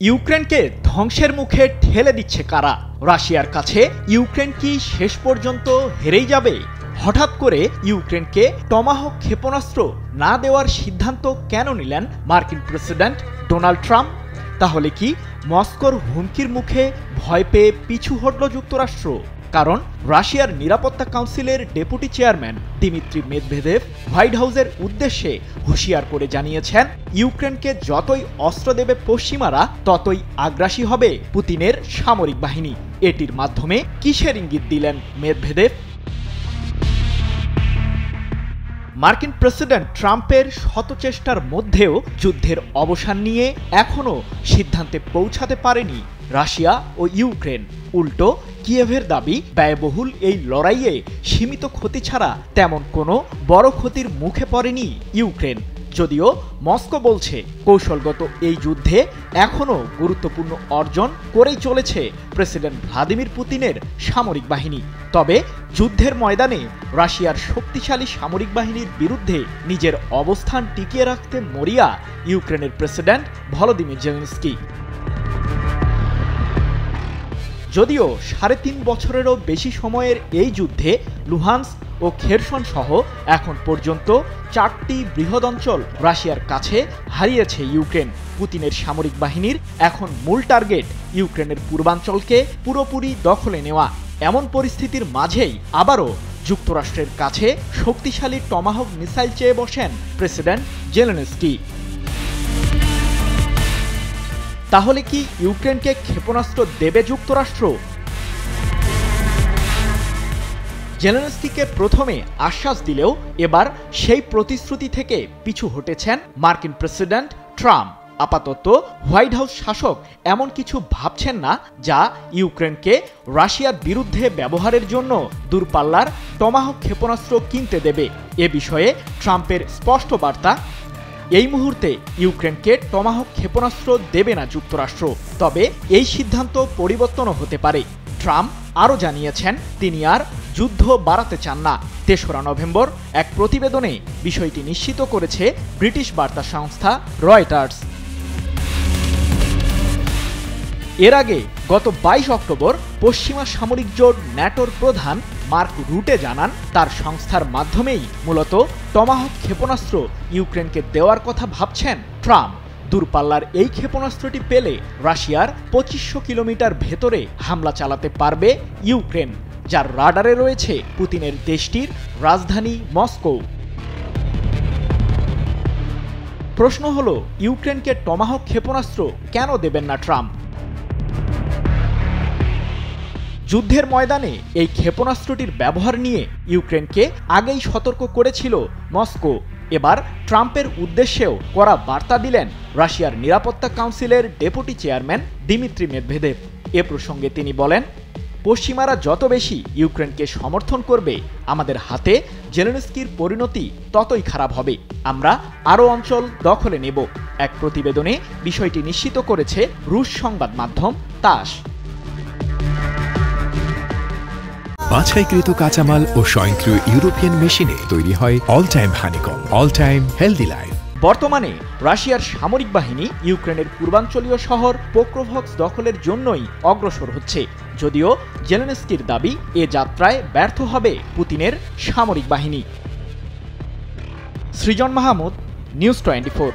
ইউক্রেনকে ধ্বংসের মুখে ঠেলে দিচ্ছে কারা? রাশিয়ার কাছে ইউক্রেন কি শেষ পর্যন্ত হেরেই যাবে? হঠাৎ করে ইউক্রেনকে টমাহক ক্ষেপণাস্ত্র না দেওয়ার সিদ্ধান্ত কেন নিলেন মার্কিন প্রেসিডেন্ট ডোনাল্ড ট্রাম্প? তাহলে কি মস্কোর হুমকির মুখে ভয় পেয়ে পিছু হটল যুক্তরাষ্ট্র? কারণ রাশিয়ার নিরাপত্তা কাউন্সিলের deputy chairman Dmitry Medvedev White হাউসের উদ্দেশ্যে হুঁশিয়ার করে জানিয়েছেন, ইউক্রেনকে যতই অস্ত্র দেবে পশ্চিমারা ততই আগ্রাসী হবে পুতিনের সামরিক বাহিনী। এটির মাধ্যমে কিসের ইঙ্গিত দিলেন মেদভেদেভ? মার্কিন প্রেসিডেন্ট ট্রাম্পের শত চেষ্টার মধ্যেও যুদ্ধের অবসান নিয়ে এখনও সিদ্ধান্তে পৌঁছাতে পারেনি রাশিয়া ও ইউক্রেন। উল্টো কিয়েভের দাবি, ব্যয়বহুল এই লড়াইয়ে সীমিত ক্ষতি ছাড়া তেমন কোনো বড় ক্ষতির মুখে পড়েনি ইউক্রেন। যদিও মস্কো বলছে কৌশলগত এই যুদ্ধে এখনও গুরুত্বপূর্ণ অর্জন করেই চলেছে প্রেসিডেন্ট ভ্লাদিমির পুতিনের সামরিক বাহিনী। তবে যুদ্ধের ময়দানে রাশিয়ার শক্তিশালী সামরিক বাহিনীর বিরুদ্ধে নিজের অবস্থান টিকিয়ে রাখতে মরিয়া ইউক্রেনের প্রেসিডেন্ট ভলোদিমির জেলেনস্কি। যদিও ৩.৫ বছরেরও বেশি সময়ের এই যুদ্ধে লুহান্স্ক ও খেরসন সহ এখন পর্যন্ত ৪টি বৃহৎ অঞ্চল রাশিয়ার কাছে হারিয়েছে ইউক্রেন। পুতিনের সামরিক বাহিনীর এখন মূল টার্গেট ইউক্রেনের পূর্বাঞ্চলকে পুরোপুরি দখলে নেওয়া। এমন পরিস্থিতির মাঝেই আবারও যুক্তরাষ্ট্রের কাছে শক্তিশালী টমাহক মিসাইল চেয়ে বসেন প্রেসিডেন্ট জেলেনস্কি। তাহলে কি ইউক্রেনকে ক্ষেপণাস্ত্র দেবে যুক্তরাষ্ট্র? জেলেনস্কিকে প্রথমে আশ্বাস দিলেও এবার সেই প্রতিশ্রুতি থেকে পিছু হটেছেন মার্কিন প্রেসিডেন্ট ট্রাম্প। আপাতত হোয়াইট হাউস শাসক এমন কিছু ভাবছেন না যা ইউক্রেনকে রাশিয়ার বিরুদ্ধে ব্যবহারের জন্য দূরপাল্লার টমাহক ক্ষেপণাস্ত্র কিনতে দেবে। এ বিষয়ে ট্রাম্পের স্পষ্ট বার্তা, এই মুহূর্তে ইউক্রেনকে টমাহক ক্ষেপণাস্ত্র দেবে না যুক্তরাষ্ট্র। তবে এই সিদ্ধান্ত পরিবর্তনও হতে পারে। ট্রাম্প আরও জানিয়েছেন, তিনি আর যুদ্ধ বাড়াতে চান না। ৩রা নভেম্বর এক প্রতিবেদনে বিষয়টি নিশ্চিত করেছে ব্রিটিশ বার্তা সংস্থা রয়টার্স। এর আগে গত ২২ অক্টোবর পশ্চিমা সামরিক জোট ন্যাটোর প্রধান মার্ক রুটে জানান, তার সংস্থার মাধ্যমেই মূলত টমাহক ক্ষেপণাস্ত্র ইউক্রেনকে দেওয়ার কথা ভাবছেন ট্রাম্প। দূরপাল্লার এই ক্ষেপণাস্ত্রটি পেলে রাশিয়ার ২৫০০ কিলোমিটার ভেতরে হামলা চালাতে পারবে ইউক্রেন, যার রাডারে রয়েছে পুতিনের দেশটির রাজধানী মস্কো। প্রশ্ন হলো, ইউক্রেনকে টমাহক ক্ষেপণাস্ত্র কেন দেবেন না ট্রাম্প? যুদ্ধের ময়দানে এই ক্ষেপণাস্ত্রটির ব্যবহার নিয়ে ইউক্রেনকে আগেই সতর্ক করেছিল মস্কো। এবার ট্রাম্পের উদ্দেশ্যেও কড়া বার্তা দিলেন রাশিয়ার নিরাপত্তা কাউন্সিলের ডেপুটি চেয়ারম্যান দিমিত্রি মেদভেদেভ। এ প্রসঙ্গে তিনি বলেন, পশ্চিমারা যত বেশি ইউক্রেনকে সমর্থন করবে, আমাদের হাতে জেলেনস্কির পরিণতি ততই খারাপ হবে। আমরা আরও অঞ্চল দখলে নেব। এক প্রতিবেদনে বিষয়টি নিশ্চিত করেছে রুশ সংবাদ মাধ্যম তাস। বাছাইকৃত কাঁচামাল ও স্বয়ংক্রিয় ইউরোপিয়ান মেশিনে তৈরি হয় all time honeycomb, all time healthy life. বর্তমানে রাশিয়ার সামরিক বাহিনী ইউক্রেনের পূর্বাঞ্চলীয় শহর পোক্রোভস্ক দখলের জন্যই অগ্রসর হচ্ছে। যদিও জেলেনস্কির দাবি, এ যাত্রায় ব্যর্থ হবে পুতিনের সামরিক বাহিনী। সৃজন মাহমুদ, নিউজ 24।